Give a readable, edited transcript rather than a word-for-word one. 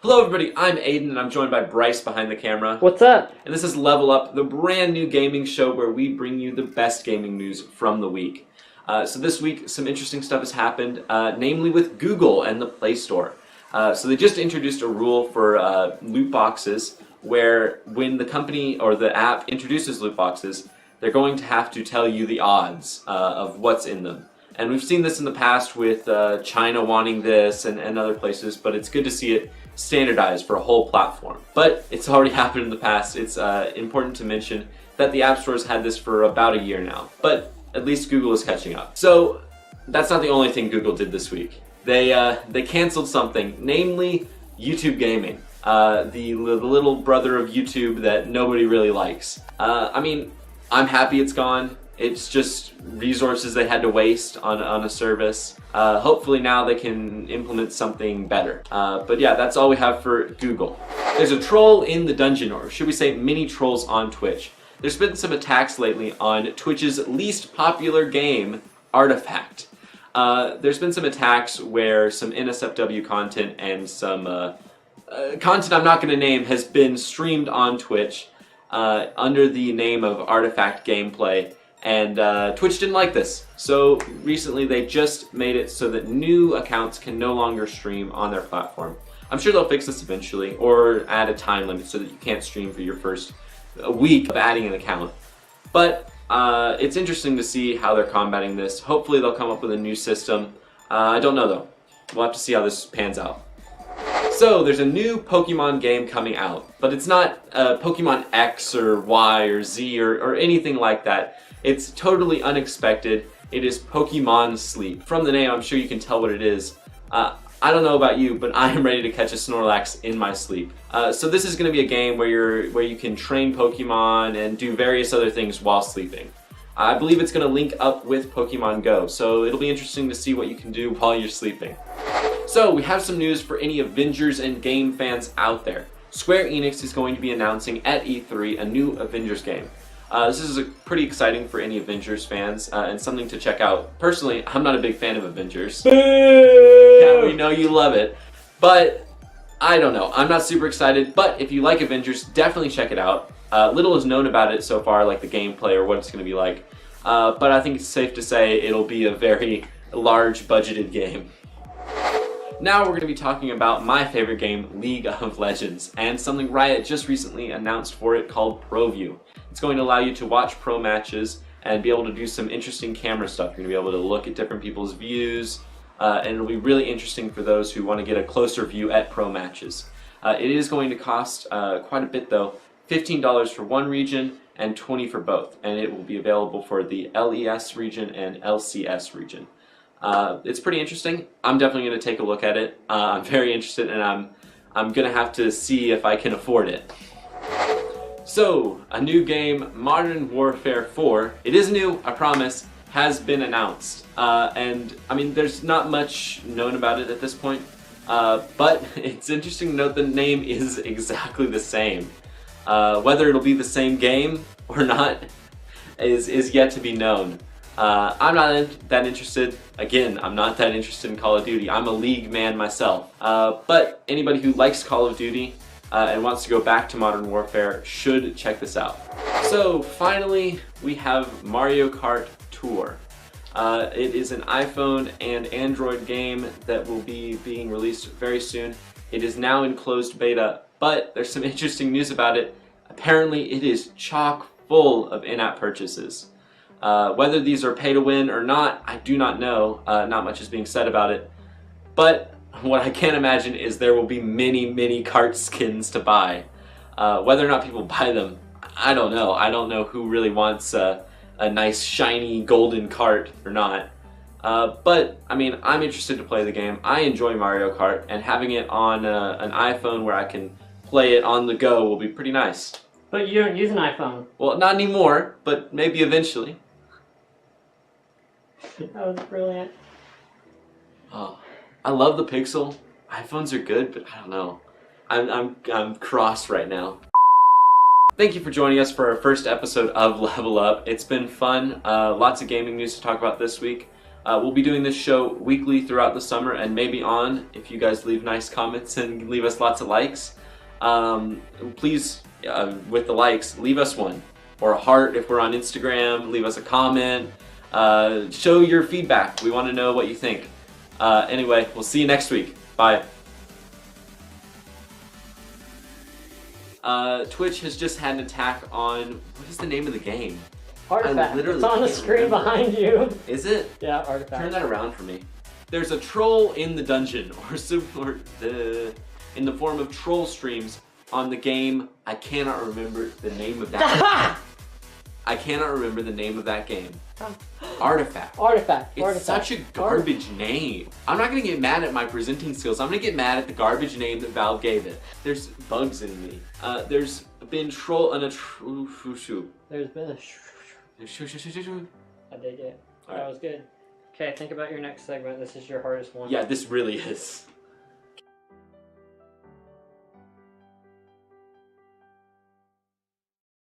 Hello everybody, I'm Aiden and I'm joined by Bryce behind the camera. What's up? And this is Level Up, the brand new gaming show where we bring you the best gaming news from the week. So this week, some interesting stuff has happened, namely with Google and the Play Store. So they just introduced a rule for loot boxes where when the company or the app introduces loot boxes, they're going to have to tell you the odds of what's in them. And we've seen this in the past with China wanting this and other places, but it's good to see it standardized for a whole platform. But it's already happened in the past. It's important to mention that the App Store's had this for about a year now, but at least Google is catching up. So that's not the only thing Google did this week. They canceled something, namely YouTube Gaming, the little brother of YouTube that nobody really likes. I mean, I'm happy it's gone. It's just resources they had to waste on a service. Hopefully now they can implement something better. But yeah, that's all we have for Google. There's a troll in the dungeon, or should we say mini trolls on Twitch. There's been some attacks lately on Twitch's least popular game, Artifact. There's been some attacks where some NSFW content and some content I'm not going to name has been streamed on Twitch under the name of Artifact Gameplay. And Twitch didn't like this, so recently they just made it so that new accounts can no longer stream on their platform. I'm sure they'll fix this eventually, or add a time limit so that you can't stream for your first week of adding an account. But it's interesting to see how they're combating this. Hopefully they'll come up with a new system. I don't know though. We'll have to see how this pans out. So there's a new Pokemon game coming out, but it's not Pokemon X or Y or Z or anything like that. It's totally unexpected. It is Pokemon Sleep. From the name, I'm sure you can tell what it is. I don't know about you, but I am ready to catch a Snorlax in my sleep. So this is going to be a game where you can train Pokemon and do various other things while sleeping. I believe it's going to link up with Pokemon Go, so it'll be interesting to see what you can do while you're sleeping. So we have some news for any Avengers and game fans out there. Square Enix is going to be announcing at E3 a new Avengers game. This is pretty exciting for any Avengers fans and something to check out. Personally, I'm not a big fan of Avengers. Boo! Yeah, we know you love it, but I don't know. I'm not super excited, but if you like Avengers, definitely check it out. Little is known about it so far, like the gameplay or what it's going to be like, but I think it's safe to say it'll be a very large budgeted game. Now we're going to be talking about my favorite game, League of Legends, and something Riot just recently announced for it called ProView. It's going to allow you to watch pro matches and be able to do some interesting camera stuff. You're going to be able to look at different people's views, and it'll be really interesting for those who want to get a closer view at pro matches. It is going to cost quite a bit though, $15 for one region and $20 for both, and it will be available for the LES region and LCS region. It's pretty interesting. I'm definitely going to take a look at it. I'm very interested, and I'm going to have to see if I can afford it. So, a new game, Modern Warfare 4, it is new, I promise, has been announced. And, I mean, there's not much known about it at this point, but it's interesting to note the name is exactly the same. Whether it'll be the same game or not is yet to be known. I'm not that interested. Again, I'm not that interested in Call of Duty. I'm a League man myself. But anybody who likes Call of Duty and wants to go back to Modern Warfare should check this out. So finally, we have Mario Kart Tour. It is an iPhone and Android game that will be being released very soon. It is now in closed beta, but there's some interesting news about it. Apparently, it is chock full of in-app purchases. Whether these are pay to win or not, I do not know. Not much is being said about it. But what I can imagine is there will be many kart skins to buy. Whether or not people buy them, I don't know. I don't know who really wants a nice shiny golden cart or not. But, I mean, I'm interested to play the game. I enjoy Mario Kart, and having it on an iPhone where I can play it on the go will be pretty nice. But you don't use an iPhone. Well, not anymore, but maybe eventually. That was brilliant. Oh, I love the Pixel. iPhones are good, but I don't know. I'm cross right now. Thank you for joining us for our first episode of Level Up. It's been fun. Lots of gaming news to talk about this week. We'll be doing this show weekly throughout the summer and maybe on if you guys leave nice comments and leave us lots of likes. Please, with the likes, leave us one. Or a heart if we're on Instagram, leave us a comment. Show your feedback. We want to know what you think. Anyway, we'll see you next week. Bye. Twitch has just had an attack on, what is the name of the game? Artifact. It's on the screen behind you. Is it? Yeah, Artifact. Turn that around for me. There's a troll in the dungeon, in the form of troll streams on the game. I cannot remember the name of that. I cannot remember the name of that game. Artifact. Artifact. It's such a garbage name. I'm not gonna get mad at my presenting skills. I'm gonna get mad at the garbage name that Valve gave it. There's bugs in me. There's been troll and a There's been a I dig it. That was good. Okay, think about your next segment. This is your hardest one. Yeah, this really is.